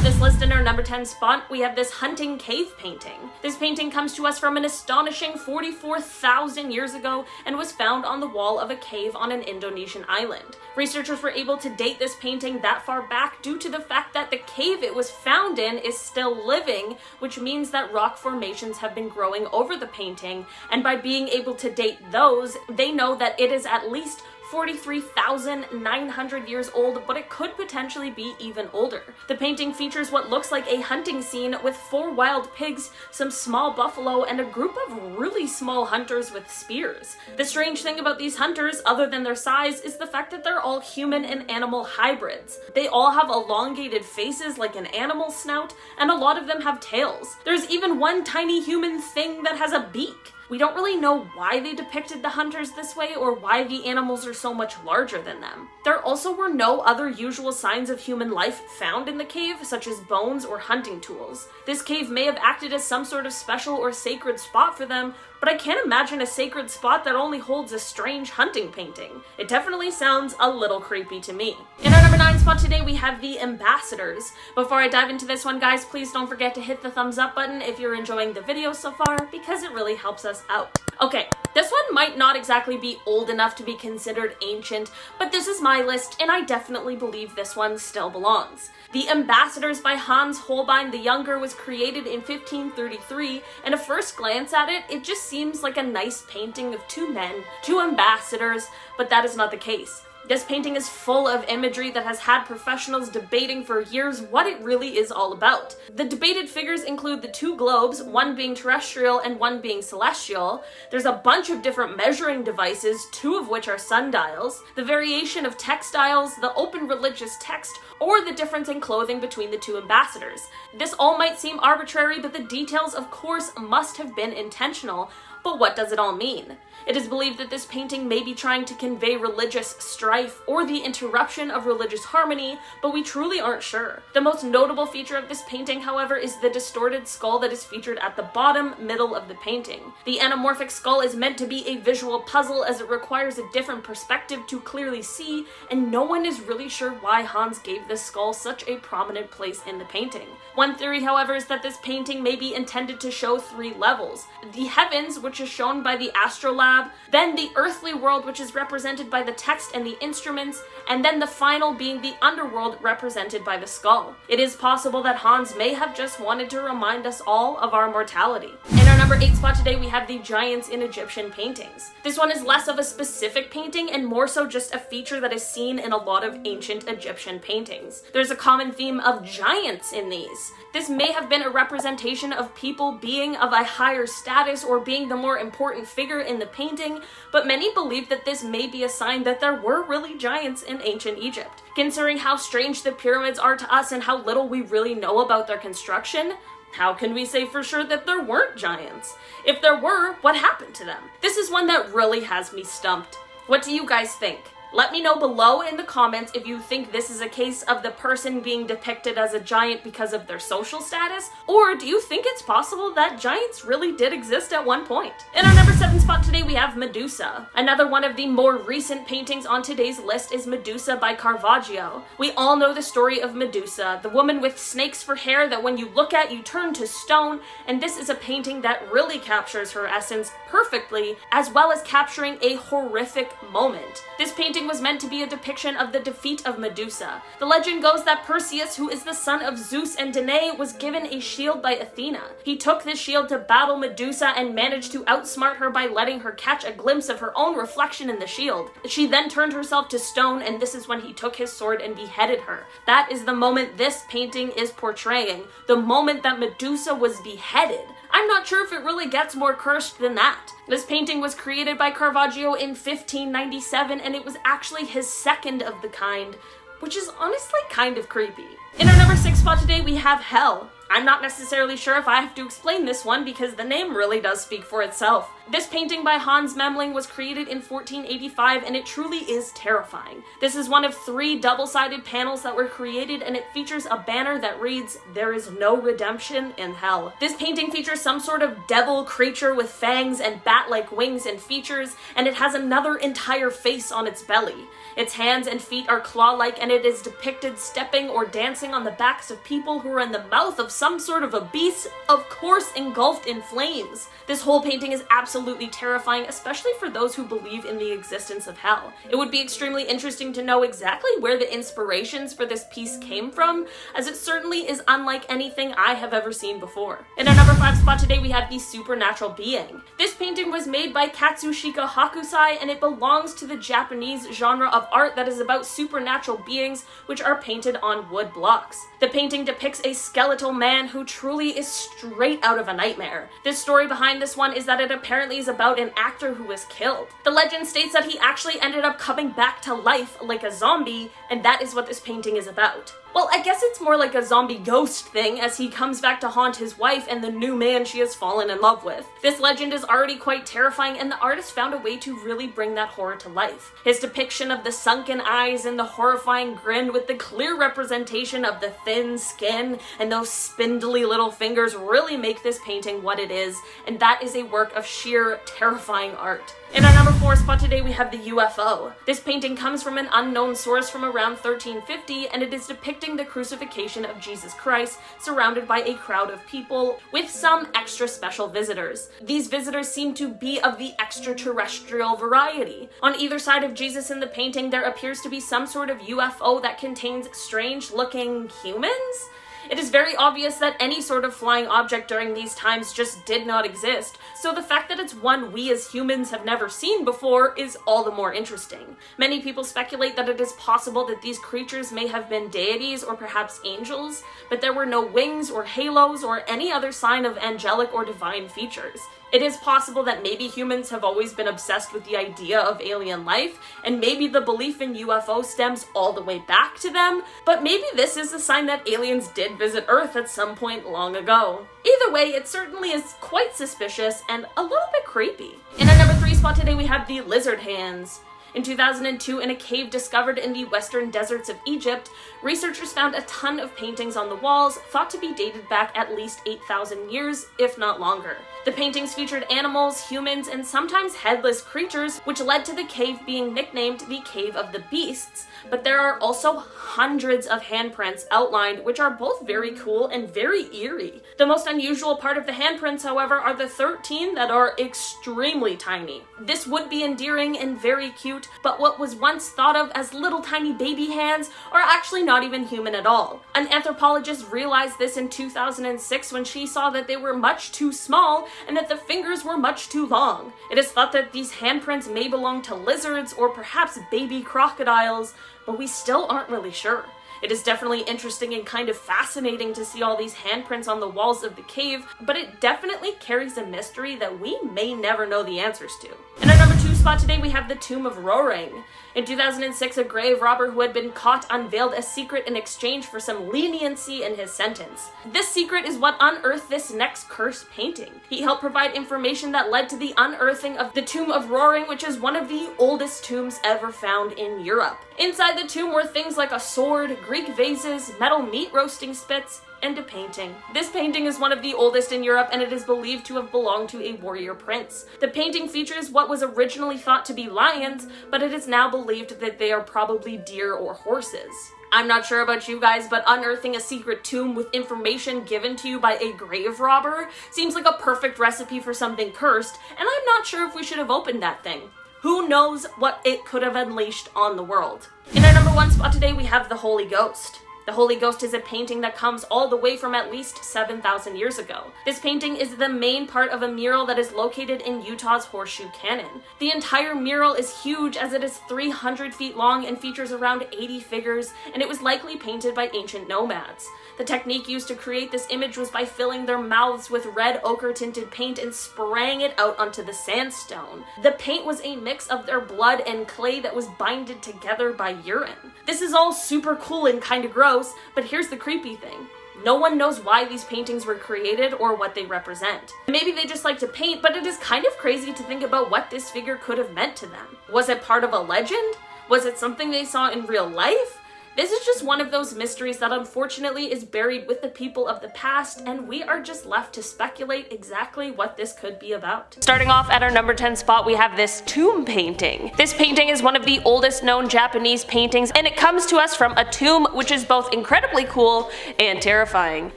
up this list in our number 10 spot, we have this hunting cave painting. This painting comes to us from an astonishing 44,000 years ago and was found on the wall of a cave on an Indonesian island. Researchers were able to date this painting that far back due to the fact that the cave it was found in is still living, which means that rock formations have been growing over the painting, and by being able to date those, they know that it is at least 43,900 years old, but it could potentially be even older. The painting features what looks like a hunting scene with 4 wild pigs, some small buffalo, and a group of really small hunters with spears. The strange thing about these hunters, other than their size, is the fact that they're all human and animal hybrids. They all have elongated faces like an animal snout, and a lot of them have tails. There's even one tiny human thing that has a beak. We don't really know why they depicted the hunters this way or why the animals are so much larger than them. There also were no other usual signs of human life found in the cave, such as bones or hunting tools. This cave may have acted as some sort of special or sacred spot for them, but I can't imagine a sacred spot that only holds a strange hunting painting. It definitely sounds a little creepy to me. In our number 9 spot today, we have the Ambassadors. Before I dive into this one, guys, please don't forget to hit the thumbs up button if you're enjoying the video so far, because it really helps us out. Okay, this one might not exactly be old enough to be considered ancient, but this is my list, and I definitely believe this one still belongs. The Ambassadors by Hans Holbein the Younger was created in 1533, and at first glance at it, it just seems like a nice painting of 2 men, 2 ambassadors, but that is not the case. This painting is full of imagery that has had professionals debating for years what it really is all about. The debated figures include the 2 globes, one being terrestrial and one being celestial. There's a bunch of different measuring devices, 2 of which are sundials, the variation of textiles, the open religious text, or the difference in clothing between the 2 ambassadors. This all might seem arbitrary, but the details, of course, must have been intentional. But what does it all mean? It is believed that this painting may be trying to convey religious strife or the interruption of religious harmony, but we truly aren't sure. The most notable feature of this painting, however, is the distorted skull that is featured at the bottom middle of the painting. The anamorphic skull is meant to be a visual puzzle as it requires a different perspective to clearly see, and no one is really sure why Hans gave this skull such a prominent place in the painting. One theory, however, is that this painting may be intended to show 3 levels. The heavens, which is shown by the astrolabe, then the earthly world, which is represented by the text and the instruments, and then the final being the underworld represented by the skull. It is possible that Hans may have just wanted to remind us all of our mortality. In our number 8 spot today, we have the giants in Egyptian paintings. This one is less of a specific painting and more so just a feature that is seen in a lot of ancient Egyptian paintings. There's a common theme of giants in these. This may have been a representation of people being of a higher status or being the more important figure in the painting, but many believe that this may be a sign that there were really giants in ancient Egypt. Considering how strange the pyramids are to us and how little we really know about their construction, how can we say for sure that there weren't giants? If there were, what happened to them? This is one that really has me stumped. What do you guys think? Let me know below in the comments if you think this is a case of the person being depicted as a giant because of their social status, or do you think it's possible that giants really did exist at one point? In our number 7 spot today, we have Medusa. Another one of the more recent paintings on today's list is Medusa by Caravaggio. We all know the story of Medusa, the woman with snakes for hair that when you look at, you turn to stone, and this is a painting that really captures her essence perfectly, as well as capturing a horrific moment. This painting was meant to be a depiction of the defeat of Medusa. The legend goes that Perseus, who is the son of Zeus and Danae, was given a shield by Athena. He took this shield to battle Medusa and managed to outsmart her by letting her catch a glimpse of her own reflection in the shield. She then turned herself to stone, and this is when he took his sword and beheaded her. That is the moment this painting is portraying, the moment that Medusa was beheaded. I'm not sure if it really gets more cursed than that. This painting was created by Caravaggio in 1597, and it was actually his second of the kind, which is honestly kind of creepy. In our number 6 spot today, we have Hell. I'm not necessarily sure if I have to explain this one because the name really does speak for itself. This painting by Hans Memling was created in 1485 and it truly is terrifying. This is one of 3 double-sided panels that were created and it features a banner that reads, "There is no redemption in hell." This painting features some sort of devil creature with fangs and bat-like wings and features, and it has another entire face on its belly. Its hands and feet are claw-like and it is depicted stepping or dancing focusing on the backs of people who are in the mouth of some sort of a beast, of course engulfed in flames. This whole painting is absolutely terrifying, especially for those who believe in the existence of hell. It would be extremely interesting to know exactly where the inspirations for this piece came from, as it certainly is unlike anything I have ever seen before. In our number 5 spot today, we have the Supernatural Being. This painting was made by Katsushika Hakusai, and it belongs to the Japanese genre of art that is about supernatural beings which are painted on wood blocks. The painting depicts a skeletal man who truly is straight out of a nightmare. The story behind this one is that it apparently is about an actor who was killed. The legend states that he actually ended up coming back to life like a zombie, and that is what this painting is about. Well, I guess it's more like a zombie ghost thing, as he comes back to haunt his wife and the new man she has fallen in love with. This legend is already quite terrifying, and the artist found a way to really bring that horror to life. His depiction of the sunken eyes and the horrifying grin with the clear representation of the thin skin and those spindly little fingers really make this painting what it is, and that is a work of sheer terrifying art. In our number 4 spot today, we have the UFO. This painting comes from an unknown source from around 1350, and it is depicting the crucifixion of Jesus Christ surrounded by a crowd of people with some extra special visitors. These visitors seem to be of the extraterrestrial variety. On either side of Jesus in the painting, there appears to be some sort of UFO that contains strange-looking humans? It is very obvious that any sort of flying object during these times just did not exist, so the fact that it's one we as humans have never seen before is all the more interesting. Many people speculate that it is possible that these creatures may have been deities or perhaps angels, but there were no wings or halos or any other sign of angelic or divine features. It is possible that maybe humans have always been obsessed with the idea of alien life, and maybe the belief in UFO stems all the way back to them, but maybe this is a sign that aliens did visit Earth at some point long ago. Either way, it certainly is quite suspicious and a little bit creepy. In our number 3 spot today, we have the lizard hands. In 2002, in a cave discovered in the western deserts of Egypt, researchers found a ton of paintings on the walls, thought to be dated back at least 8,000 years, if not longer. The paintings featured animals, humans, and sometimes headless creatures, which led to the cave being nicknamed the Cave of the Beasts, but there are also hundreds of handprints outlined, which are both very cool and very eerie. The most unusual part of the handprints, however, are the 13 that are extremely tiny. This would be endearing and very cute, but what was once thought of as little tiny baby hands are actually not even human at all. An anthropologist realized this in 2006 when she saw that they were much too small and that the fingers were much too long. It is thought that these handprints may belong to lizards or perhaps baby crocodiles, but we still aren't really sure. It is definitely interesting and kind of fascinating to see all these handprints on the walls of the cave, but it definitely carries a mystery that we may never know the answers to. In our number 2 spot today, we have the Tomb of Roaring. In 2006, a grave robber who had been caught unveiled a secret in exchange for some leniency in his sentence. This secret is what unearthed this next cursed painting. He helped provide information that led to the unearthing of the Tomb of Roaring, which is one of the oldest tombs ever found in Europe. Inside the tomb were things like a sword, Greek vases, metal meat roasting spits, and a painting. This painting is one of the oldest in Europe, and it is believed to have belonged to a warrior prince. The painting features what was originally thought to be lions, but it is now believed that they are probably deer or horses. I'm not sure about you guys, but unearthing a secret tomb with information given to you by a grave robber seems like a perfect recipe for something cursed, and I'm not sure if we should have opened that thing. Who knows what it could have unleashed on the world. In our number 1 spot today, we have the Holy Ghost. The Holy Ghost is a painting that comes all the way from at least 7,000 years ago. This painting is the main part of a mural that is located in Utah's Horseshoe Canyon. The entire mural is huge, as it is 300 feet long and features around 80 figures, and it was likely painted by ancient nomads. The technique used to create this image was by filling their mouths with red ochre-tinted paint and spraying it out onto the sandstone. The paint was a mix of their blood and clay that was binded together by urine. This is all super cool and kind of gross, but here's the creepy thing. No one knows why these paintings were created or what they represent. Maybe they just like to paint, but it is kind of crazy to think about what this figure could have meant to them. Was it part of a legend? Was it something they saw in real life? This is just one of those mysteries that unfortunately is buried with the people of the past, and we are just left to speculate exactly what this could be about. Starting off at our number 10 spot, we have this tomb painting. This painting is one of the oldest known Japanese paintings, and it comes to us from a tomb which is both incredibly cool and terrifying.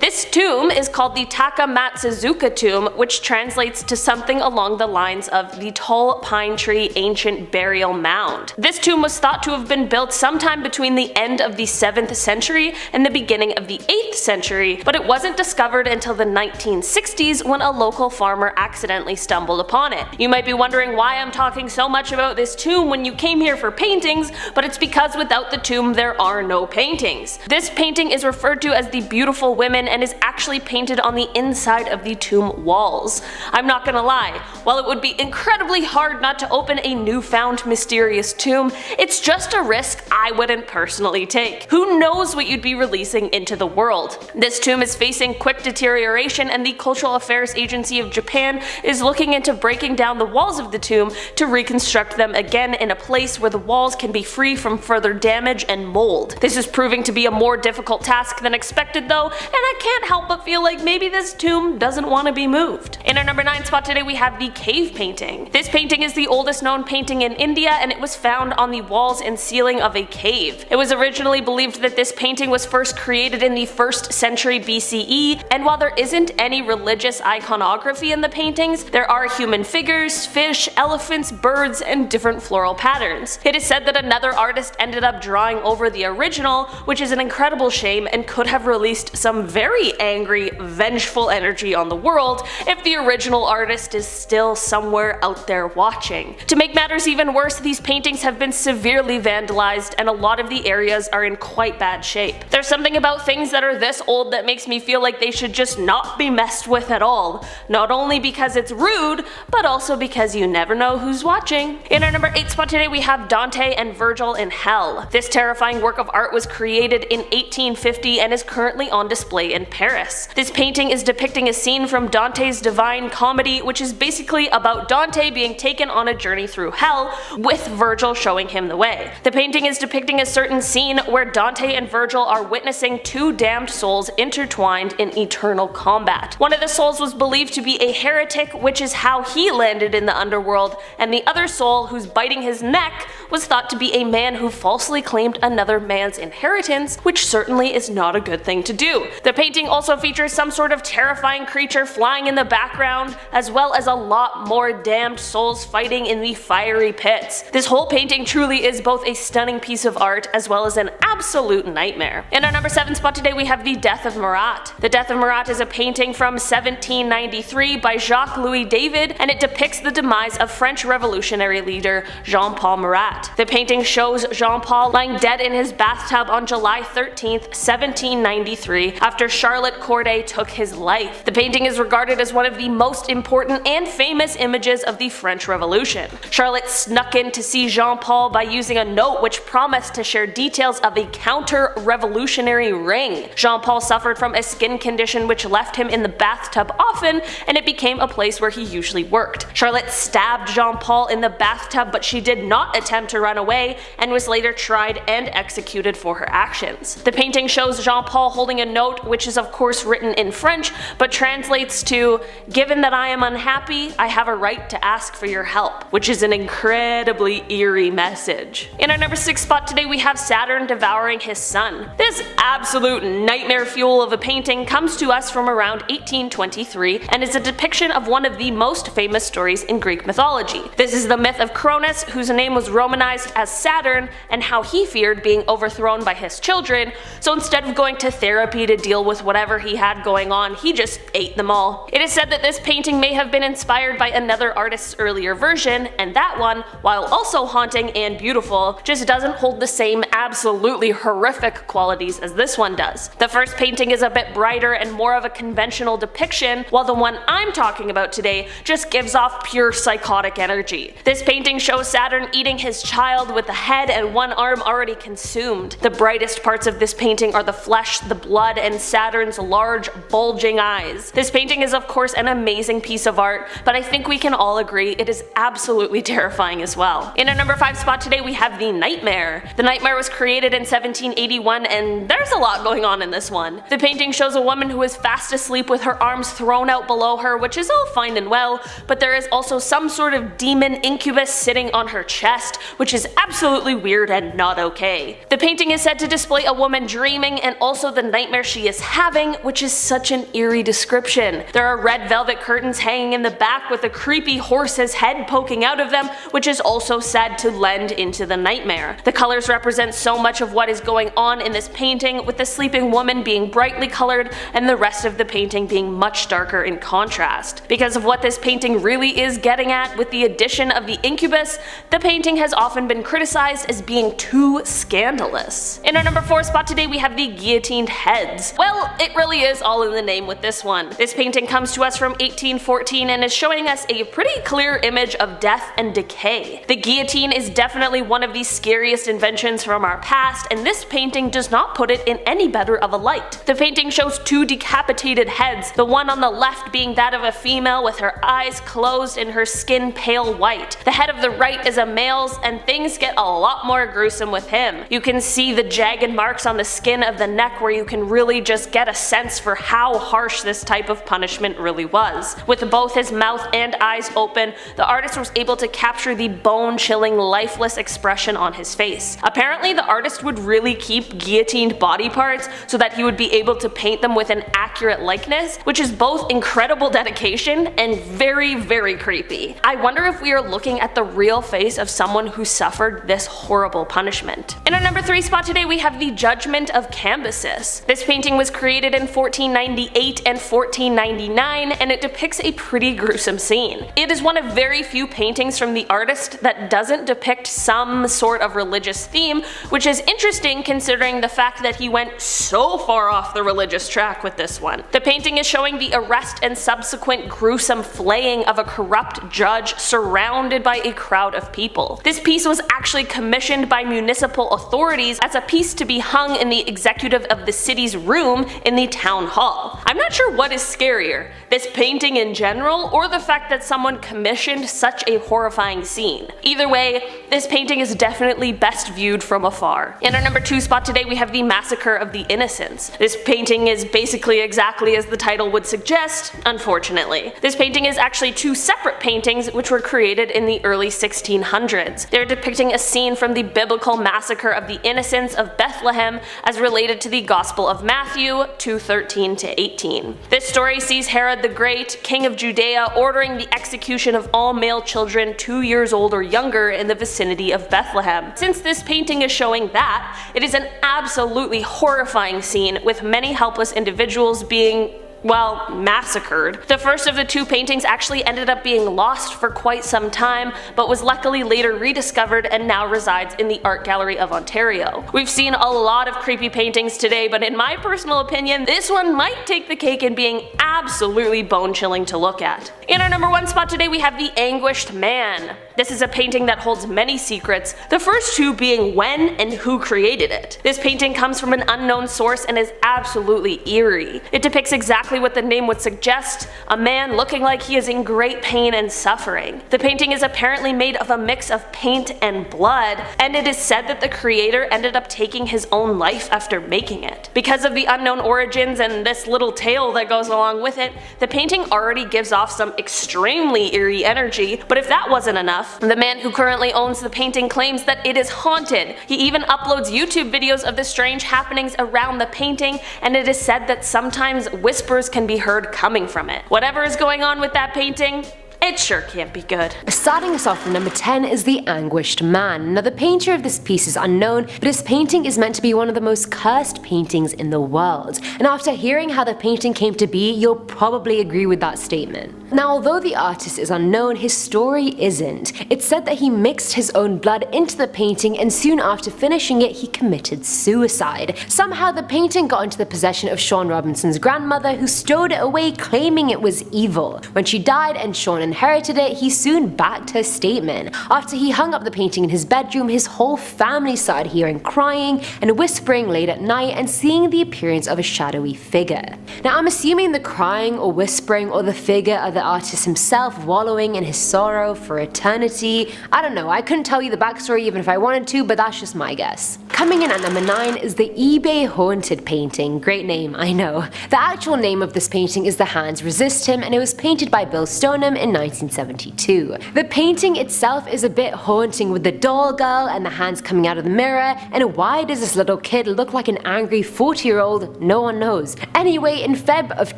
This tomb is called the Takamatsuzuka tomb, which translates to something along the lines of the tall pine tree ancient burial mound. This tomb was thought to have been built sometime between the end of the 7th century and the beginning of the 8th century, but it wasn't discovered until the 1960s when a local farmer accidentally stumbled upon it. You might be wondering why I'm talking so much about this tomb when you came here for paintings, but it's because without the tomb there are no paintings. This painting is referred to as the Beautiful Women and is actually painted on the inside of the tomb walls. I'm not gonna lie, while it would be incredibly hard not to open a newfound mysterious tomb, it's just a risk I wouldn't personally take. Who knows what you'd be releasing into the world? This tomb is facing quick deterioration, and the Cultural Affairs Agency of Japan is looking into breaking down the walls of the tomb to reconstruct them again in a place where the walls can be free from further damage and mold. This is proving to be a more difficult task than expected though, and I can't help but feel like maybe this tomb doesn't want to be moved. In our number 9 spot today we have the cave painting. This painting is the oldest known painting in India, and it was found on the walls and ceiling of a cave. It was originally believed that this painting was first created in the 1st century BCE, and while there isn't any religious iconography in the paintings, there are human figures, fish, elephants, birds, and different floral patterns. It is said that another artist ended up drawing over the original, which is an incredible shame and could have released some very angry, vengeful energy on the world if the original artist is still somewhere out there watching. To make matters even worse, these paintings have been severely vandalized and a lot of the areas are in quite bad shape. There's something about things that are this old that makes me feel like they should just not be messed with at all. Not only because it's rude, but also because you never know who's watching. In our number 8 spot today we have Dante and Virgil in Hell. This terrifying work of art was created in 1850 and is currently on display in Paris. This painting is depicting a scene from Dante's Divine Comedy, which is basically about Dante being taken on a journey through hell, with Virgil showing him the way. The painting is depicting a certain scene where Dante and Virgil are witnessing two damned souls intertwined in eternal combat. One of the souls was believed to be a heretic, which is how he landed in the underworld, and the other soul, who's biting his neck, was thought to be a man who falsely claimed another man's inheritance, which certainly is not a good thing to do. The painting also features some sort of terrifying creature flying in the background, as well as a lot more damned souls fighting in the fiery pits. This whole painting truly is both a stunning piece of art as well as an absolute nightmare. In our number 7 spot today we have The Death of Marat. The Death of Marat is a painting from 1793 by Jacques-Louis David, and it depicts the demise of French revolutionary leader Jean-Paul Marat. The painting shows Jean-Paul lying dead in his bathtub on July 13th, 1793, after Charlotte Corday took his life. The painting is regarded as one of the most important and famous images of the French Revolution. Charlotte snuck in to see Jean-Paul by using a note which promised to share details of a counter-revolutionary ring. Jean-Paul suffered from a skin condition which left him in the bathtub often, and it became a place where he usually worked. Charlotte stabbed Jean-Paul in the bathtub, but she did not attempt to run away and was later tried and executed for her actions. The painting shows Jean-Paul holding a note, which is of course written in French, but translates to, "Given that I am unhappy, I have a right to ask for your help," which is an incredibly eerie message. In our number 6 spot today we have Saturn devouring his son. This absolute nightmare fuel of a painting comes to us from around 1823 and is a depiction of one of the most famous stories in Greek mythology. This is the myth of Cronus, whose name was Romanized as Saturn, and how he feared being overthrown by his children, so instead of going to therapy to deal with whatever he had going on, he just ate them all. It is said that this painting may have been inspired by another artist's earlier version, and that one, while also haunting and beautiful, just doesn't hold the same absolutely horrific qualities as this one does. The first painting is a bit brighter and more of a conventional depiction, while the one I'm talking about today just gives off pure psychotic energy. This painting shows Saturn eating his child with the head and one arm already consumed. The brightest parts of this painting are the flesh, the blood, and Saturn's large, bulging eyes. This painting is of course an amazing piece of art, but I think we can all agree it is absolutely terrifying as well. In our number 5 spot today we have the Nightmare. The Nightmare was created in 1781 and there's a lot going on in this one. The painting shows a woman who is fast asleep with her arms thrown out below her, which is all fine and well, but there is also some sort of demon incubus sitting on her chest, which is absolutely weird and not okay. The painting is said to display a woman dreaming and also the nightmare she is having, which is such an eerie description. There are red velvet curtains hanging in the back with a creepy horse's head poking out of them, which is also said to lend into the nightmare. The colors represent so much of what is going on in this painting, with the sleeping woman being brightly colored and the rest of the painting being much darker in contrast. Because of what this painting really is getting at, with the addition of the incubus, the painting has often been criticized as being too scandalous. In our number 4 spot today we have the guillotined heads. Well, it really is all in the name with this one. This painting comes to us from 1814 and is showing us a pretty clear image of death and decay. The guillotine is definitely one of the scariest inventions from our past, and this painting does not put it in any better of a light. The painting shows 2 decapitated heads, the one on the left being that of a female with her eyes closed and her skin pale white. The head of the right is a male's, and things get a lot more gruesome with him. You can see the jagged marks on the skin of the neck where you can really just get a sense for how harsh this type of punishment really was. With both his mouth and eyes open, the artist was able to capture the bone-chilling, lifeless expression on his face. Apparently the artist would really keep guillotined body parts so that he would be able to paint them with an accurate likeness, which is both incredible dedication and very, very creepy. I wonder if we are looking at the real face of someone who suffered this horrible punishment. In our number 3 spot today we have the Judgment of Cambyses. This painting was created in 1498 and 1499 and it depicts a pretty gruesome scene. It is one of very few paintings from the artist that doesn't depict some sort of religious theme, which is interesting considering the fact that he went so far off the religious track with this one. The painting is showing the arrest and subsequent gruesome flaying of a corrupt judge surrounded by a crowd of people. This piece was actually commissioned by municipal authorities as a piece to be hung in the executive of the city's room in the town hall. I'm not sure what is scarier, this painting in general or the fact that someone commissioned such a horrifying scene. Either way, this painting is definitely best viewed from afar. In our number 2 spot today we have the Massacre of the Innocents. This painting is basically exactly as the title would suggest, unfortunately. This painting is actually 2 separate paintings which were created in the early 1600s. They're depicting a scene from the biblical Massacre of the Innocents of Bethlehem as related to the Gospel of Matthew 2:13-18. This story sees Herod the Great, king of Judea, ordering the execution of all male children 2 years old or younger in the vicinity of Bethlehem. Since this painting is showing that, it is an absolutely horrifying scene with many helpless individuals being, well, massacred. The first of the 2 paintings actually ended up being lost for quite some time, but was luckily later rediscovered and now resides in the Art Gallery of Ontario. We've seen a lot of creepy paintings today, but in my personal opinion, this one might take the cake in being absolutely bone-chilling to look at. In our number 1 spot today we have The Anguished Man. This is a painting that holds many secrets, the first 2 being when and who created it. This painting comes from an unknown source and is absolutely eerie. It depicts exactly what the name would suggest, a man looking like he is in great pain and suffering. The painting is apparently made of a mix of paint and blood, and it is said that the creator ended up taking his own life after making it. Because of the unknown origins and this little tale that goes along with it, the painting already gives off some extremely eerie energy, but if that wasn't enough, the man who currently owns the painting claims that it is haunted. He even uploads YouTube videos of the strange happenings around the painting, and it is said that sometimes whispers can be heard coming from it. Whatever is going on with that painting, it sure can't be good. Starting us off with number 10 is The Anguished Man. Now the painter of this piece is unknown, but his painting is meant to be one of the most cursed paintings in the world. And after hearing how the painting came to be, you'll probably agree with that statement. Now although the artist is unknown, his story isn't. It's said that he mixed his own blood into the painting and soon after finishing it he committed suicide. Somehow the painting got into the possession of Sean Robinson's grandmother, who stowed it away claiming it was evil. When she died and Sean and inherited it, he soon backed her statement. After he hung up the painting in his bedroom, his whole family started hearing crying and whispering late at night and seeing the appearance of a shadowy figure. Now I'm assuming the crying or whispering or the figure of the artist himself wallowing in his sorrow for eternity. I don't know, I couldn't tell you the backstory even if I wanted to, but that's just my guess. Coming in at number 9 is the eBay Haunted painting. Great name, I know. The actual name of this painting is The Hands Resist Him, and it was painted by Bill Stoneham in 1972. The painting itself is a bit haunting with the doll girl and the hands coming out of the mirror, and why does this little kid look like an angry 40-year-old? No one knows. Anyway, in Feb of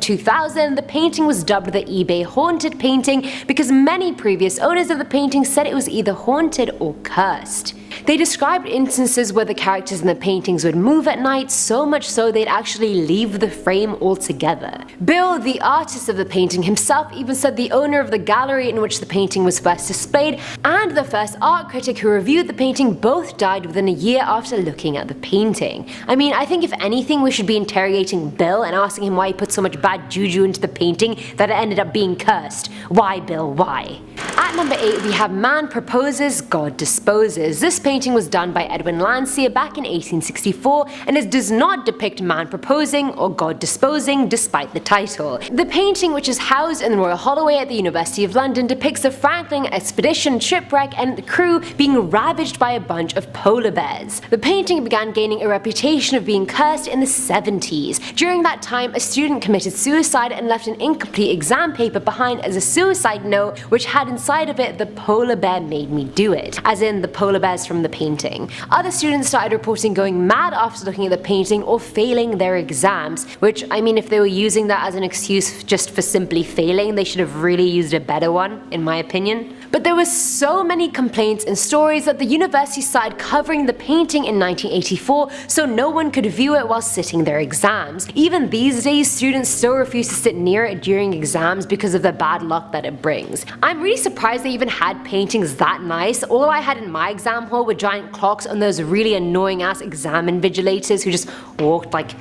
2000, the painting was dubbed the eBay Haunted painting because many previous owners of the painting said it was either haunted or cursed. They described instances where the characters in the paintings would move at night, so much so they'd actually leave the frame altogether. Bill, the artist of the painting himself, even said the owner of the gallery in which the painting was first displayed and the first art critic who reviewed the painting both died within a year after looking at the painting. I mean, I think if anything we should be interrogating Bill and asking him why he put so much bad juju into the painting that it ended up being cursed. Why, Bill, why? At number 8 we have Man Proposes, God Disposes. This painting was done by Edwin Landseer back in 1864 and it does not depict man proposing or God disposing despite the title. The painting, which is housed in the Royal Holloway at the University of London, depicts a Franklin expedition shipwreck and the crew being ravaged by a bunch of polar bears. The painting began gaining a reputation of being cursed in the 70s. During that time, a student committed suicide and left an incomplete exam paper behind as a suicide note which had inside of it, "The polar bear made me do it," as in the polar bears from the painting. Other students started reporting going mad after looking at the painting or failing their exams, which, I mean, if they were using that as an excuse just for simply failing, they should have really used a better one, in my opinion. But there were so many complaints and stories that the university started covering the painting in 1984 so no one could view it while sitting their exams. Even these days, students still refuse to sit near it during exams because of the bad luck that it brings. I'm really surprised they even had paintings that nice. All I had in my exam hall were giant clocks and those really annoying ass exam invigilators who just walked like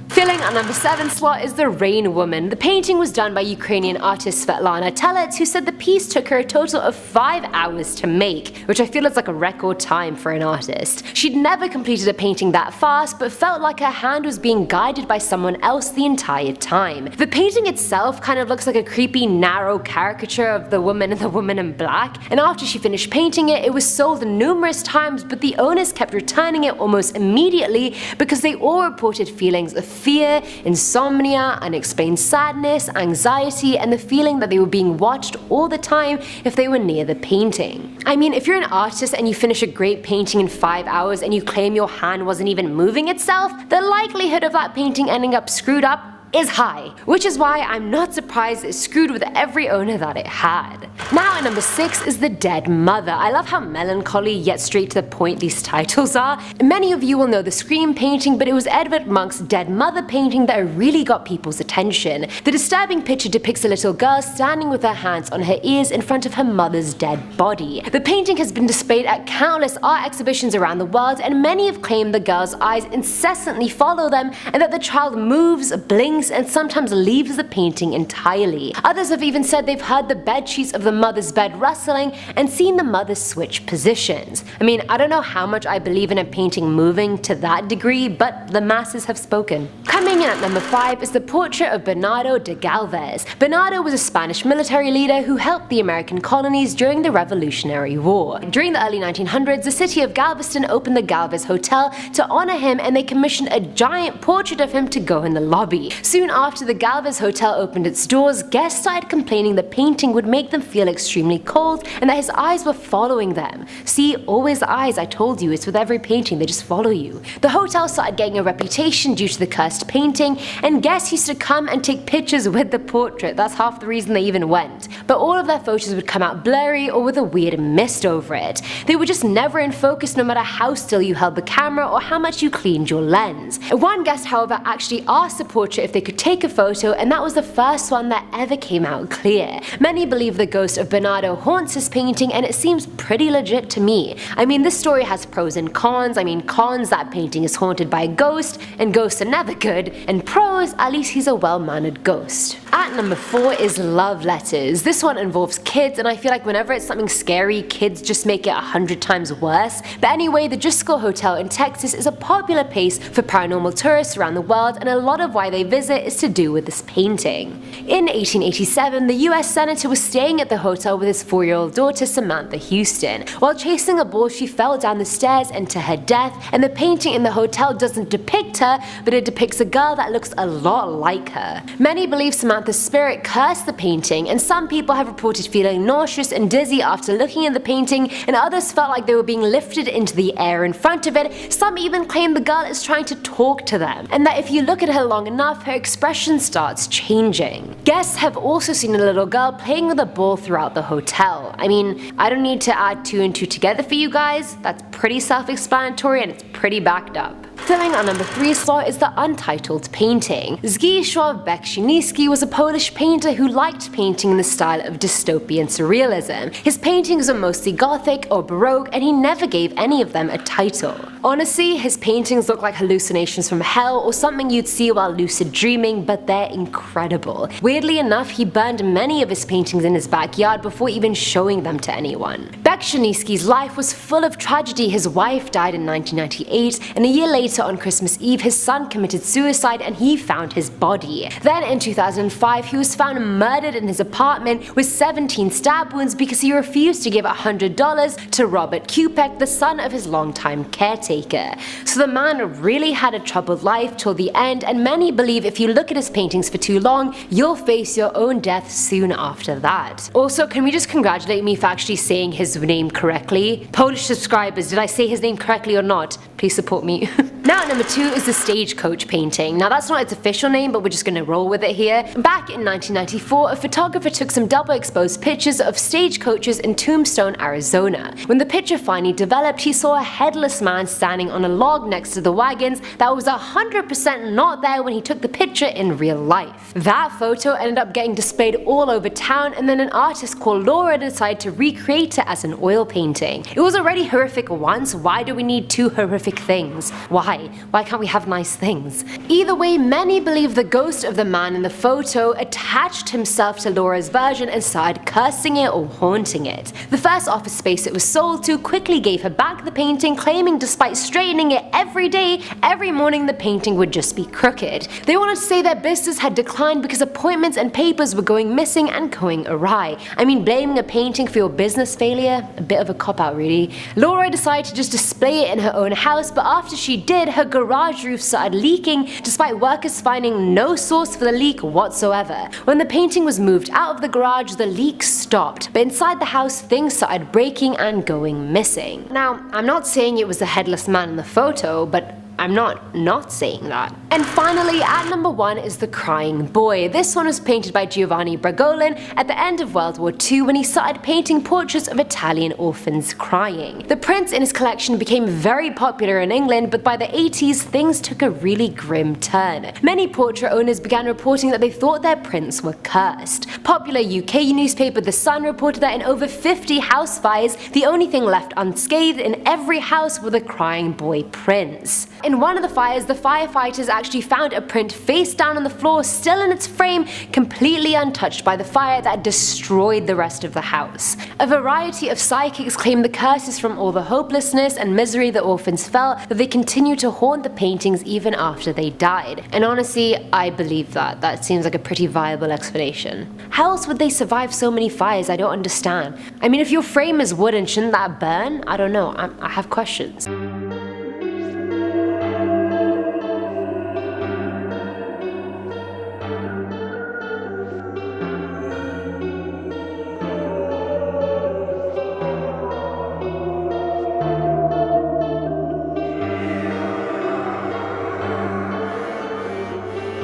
Filling our number 7 slot is The Rain Woman. The painting was done by Ukrainian artist Svetlana Telets, who said the piece took her a total of 5 hours to make, which I feel is like a record time for an artist. She'd never completed a painting that fast, but felt like her hand was being guided by someone else the entire time. The painting itself kind of looks like a creepy, narrow caricature of the woman and the woman in black, and after she finished painting it, it was sold numerous times, but the owners kept returning it almost immediately because they all reported feelings of fear, insomnia, unexplained sadness, anxiety, and the feeling that they were being watched all the time if they were near the painting. I mean, if you're an artist and you finish a great painting in 5 hours and you claim your hand wasn't even moving itself, the likelihood of that painting ending up screwed up is high, which is why I'm not surprised it screwed with every owner that it had. Now at number 6 is The Dead Mother. I love how melancholy yet straight to the point these titles are. Many of you will know the Scream painting, but it was Edvard Munch's Dead Mother painting that really got people's attention. The disturbing picture depicts a little girl standing with her hands on her ears in front of her mother's dead body. The painting has been displayed at countless art exhibitions around the world, and many have claimed the girl's eyes incessantly follow them and that the child moves, blinks, and sometimes leaves the painting entirely. Others have even said they've heard the bed sheets of the mother's bed rustling and seen the mother switch positions. I mean, I don't know how much I believe in a painting moving to that degree, but the masses have spoken. Coming in at number 5 is the portrait of Bernardo de Galvez. Bernardo was a Spanish military leader who helped the American colonies during the Revolutionary War. During the early 1900s, the city of Galveston opened the Galvez Hotel to honor him, and they commissioned a giant portrait of him to go in the lobby. Soon after the Galvez Hotel opened its doors, guests started complaining the painting would make them feel extremely cold and that his eyes were following them. See, always eyes, I told you, it's with every painting, they just follow you. The hotel started getting a reputation due to the cursed painting, and guests used to come and take pictures with the portrait. That's half the reason they even went. But all of their photos would come out blurry or with a weird mist over it. They were just never in focus no matter how still you held the camera or how much you cleaned your lens. One guest, however, actually asked the portrait if they could take a photo, and that was the first one that ever came out clear. Many believe the ghost of Bernardo haunts this painting, and it seems pretty legit to me. I mean, this story has pros and cons. I mean, cons, that painting is haunted by a ghost, and ghosts are never good, and pros, at least he's a well-mannered ghost. At At number 4 is love letters. This one involves kids, and I feel like whenever it's something scary, kids just make it 100 times worse. But anyway, the Driscoll Hotel in Texas is a popular place for paranormal tourists around the world, and a lot of why they visit is to do with this painting. In 1887, the US Senator was staying at the hotel with his 4-year-old daughter Samantha Houston. While chasing a ball, she fell down the stairs and to her death, and the painting in the hotel doesn't depict her, but it depicts a girl that looks a lot like her. Many believe Samantha's spirit cursed the painting, and some people have reported feeling nauseous and dizzy after looking at the painting, and others felt like they were being lifted into the air in front of it. Some even claim the girl is trying to talk to them, and that if you look at her long enough, her expression starts changing. Guests have also seen a little girl playing with a ball throughout the hotel. I mean, I don't need to add 2 and 2 together for you guys, that's pretty self-explanatory and it's pretty backed up. Filling our number 3 slot is the untitled painting. Zdzisław Beksiński was a Polish painter who liked painting in the style of dystopian surrealism. His paintings were mostly gothic or baroque, and he never gave any of them a title. Honestly, his paintings look like hallucinations from hell or something you'd see while lucid dreaming, but they're incredible. Weirdly enough, he burned many of his paintings in his backyard before even showing them to anyone. Beksiński's life was full of tragedy. His wife died in 1998, and a year later on Christmas Eve, his son committed suicide and he found his body. Then in 2005, he was found murdered in his apartment with 17 stab wounds because he refused to give $100 to Robert Kupek, the son of his longtime caretaker. So the man really had a troubled life till the end, and many believe if you look at his paintings for too long, you'll face your own death soon after that. Also, can we just congratulate me for actually saying his name correctly? Polish subscribers, did I say his name correctly or not? Please support me. Now at number 2 is the Stagecoach painting. Now that's not its official name, but we're just gonna roll with it here. Back in 1994, a photographer took some double exposed pictures of stagecoaches in Tombstone, Arizona. When the picture finally developed, he saw a headless man standing on a log next to the wagons that was 100% not there when he took the picture in real life. That photo ended up getting displayed all over town, and then an artist called Laura decided to recreate it as an oil painting. It was already horrific once, why do we need 2 horrific things? Why? Why can't we have nice things? Either way, many believe the ghost of the man in the photo attached himself to Laura's version and started cursing it or haunting it. The first office space it was sold to quickly gave her back the painting, claiming despite straightening it every day, every morning the painting would just be crooked. They wanted to say their business had declined because appointments and papers were going missing and going awry. I mean, blaming a painting for your business failure? A bit of a cop-out really. Laura decided to just display it in her own house, but after she did, her garage roof started leaking despite workers finding no source for the leak whatsoever. When the painting was moved out of the garage, the leak stopped, but inside the house things started breaking and going missing. Now, I'm not saying it was the headless man in the photo, but I'm not saying that. And finally, at number 1 is The Crying Boy. This one was painted by Giovanni Bragolin at the end of World War II when he started painting portraits of Italian orphans crying. The prints in his collection became very popular in England, but by the 80s things took a really grim turn. Many portrait owners began reporting that they thought their prints were cursed. Popular UK newspaper The Sun reported that in over 50 house fires, the only thing left unscathed in every house were the Crying Boy prints. In one of the fires, the firefighters actually found a print face down on the floor, still in its frame, completely untouched by the fire that destroyed the rest of the house. A variety of psychics claim the curses from all the hopelessness and misery the orphans felt, that they continue to haunt the paintings even after they died. And honestly, I believe that. That seems like a pretty viable explanation. How else would they survive so many fires? I don't understand. I mean, if your frame is wooden, shouldn't that burn? I don't know. I have questions.